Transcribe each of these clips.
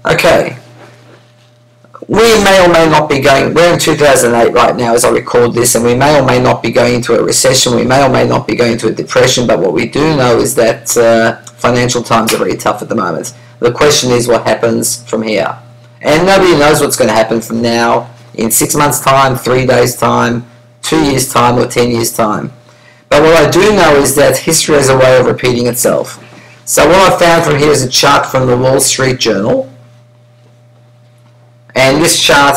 Okay, we may or may not be going, we're in 2008 right now as I record this, and we may or may not be going into a recession, we may or may not be going into a depression, but what we do know is that financial times are very tough at the moment. The question is what happens from here. And nobody knows what's going to happen from now in 6 months' time, 3 days' time, 2 years' time, or 10 years' time. But what I do know is that history has a way of repeating itself. So what I found from here is a chart from the Wall Street Journal. And this chart,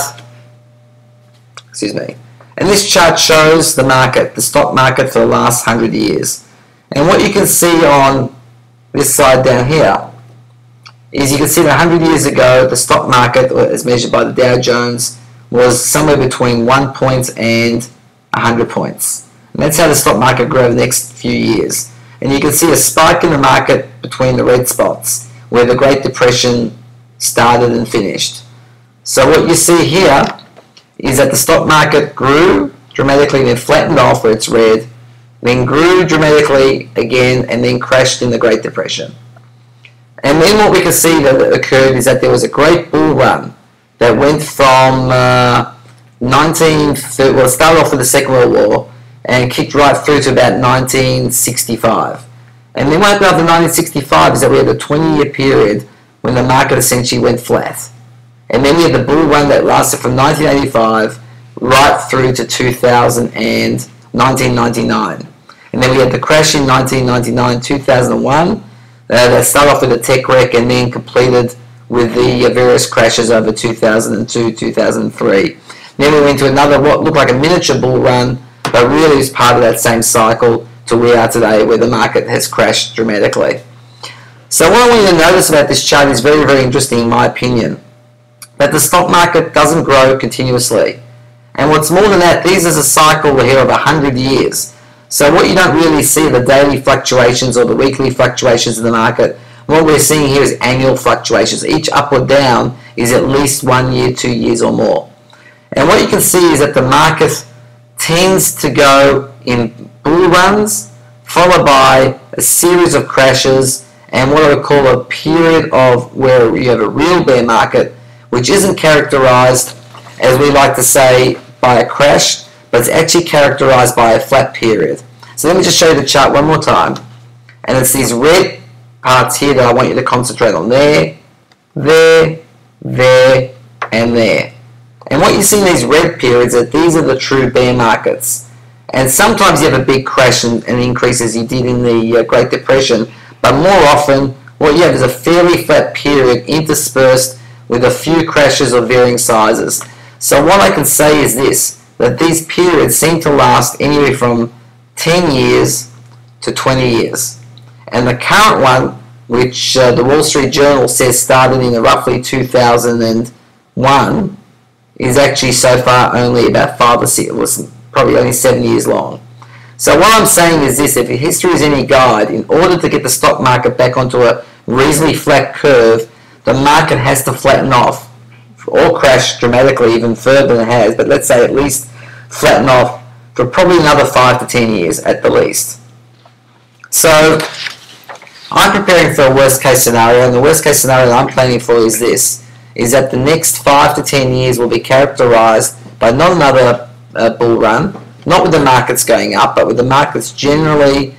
shows the market, the stock market for the last 100 years. And what you can see on this side down here is you can see that 100 years ago the stock market, as measured by the Dow Jones, was somewhere between 1 point and 100 points. And that's how the stock market grew over the next few years. And you can see a spike in the market between the red spots, where the Great Depression started and finished. So what you see here is that the stock market grew dramatically, then flattened off where it's red, then grew dramatically again, and then crashed in the Great Depression. And then what we can see that occurred is that there was a great bull run that went from it started off with the Second World War and kicked right through to about 1965. And then what happened after 1965 is that we had a 20-year period when the market essentially went flat. And then we had the bull run that lasted from 1985 right through to 1999. And then we had the crash in 1999, 2001, that started off with a tech wreck and then completed with the various crashes over 2002, 2003. Then we went to another, what looked like a miniature bull run, but really is part of that same cycle to where we are today, where the market has crashed dramatically. So what I want you to notice about this chart is very, very interesting in my opinion. That the stock market doesn't grow continuously. And what's more than that, this is a cycle here of 100 years. So what you don't really see are the daily fluctuations or the weekly fluctuations in the market. What we're seeing here is annual fluctuations. Each up or down is at least 1 year, 2 years or more. And what you can see is that the market tends to go in bull runs, followed by a series of crashes, and what I would call a period of where you have a real bear market, which isn't characterized, as we like to say, by a crash, but it's actually characterized by a flat period. So let me just show you the chart one more time. And it's these red parts here that I want you to concentrate on. There, there, there, and there. And what you see in these red periods are these are the true bear markets. And sometimes you have a big crash and increase as you did in the Great Depression, but more often what you have is a fairly flat period interspersed with a few crashes of varying sizes. So what I can say is this, that these periods seem to last anywhere from 10 years to 20 years. And the current one, which the Wall Street Journal says started in roughly 2001, is actually so far only about 5 or 6, it was probably only 7 years long. So what I'm saying is this, if history is any guide, in order to get the stock market back onto a reasonably flat curve, the market has to flatten off or crash dramatically even further than it has, but let's say at least flatten off for probably another 5 to 10 years at the least. So I'm preparing for a worst case scenario, and the worst case scenario that I'm planning for is this, is that the next 5 to 10 years will be characterized by not another bull run, not with the markets going up, but with the markets generally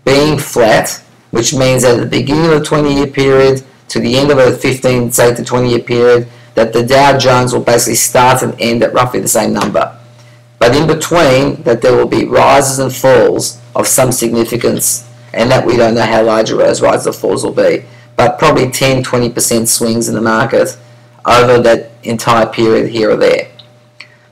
being flat, which means that at the beginning of a 20-year period to the end of a 15, say to 20-year period, that the Dow Jones will basically start and end at roughly the same number. But in between, that there will be rises and falls of some significance, and that we don't know how large those rises or falls will be, but probably 10-20% swings in the market over that entire period here or there.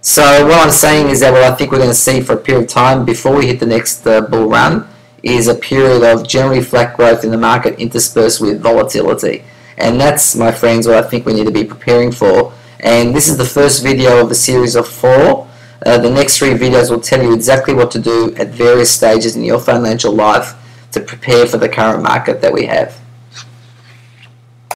So what I'm saying is that what I think we're going to see for a period of time before we hit the next bull run is a period of generally flat growth in the market interspersed with volatility. And that's, my friends, what I think we need to be preparing for. And this is the first video of a series of 4. The next 3 videos will tell you exactly what to do at various stages in your financial life to prepare for the current market that we have.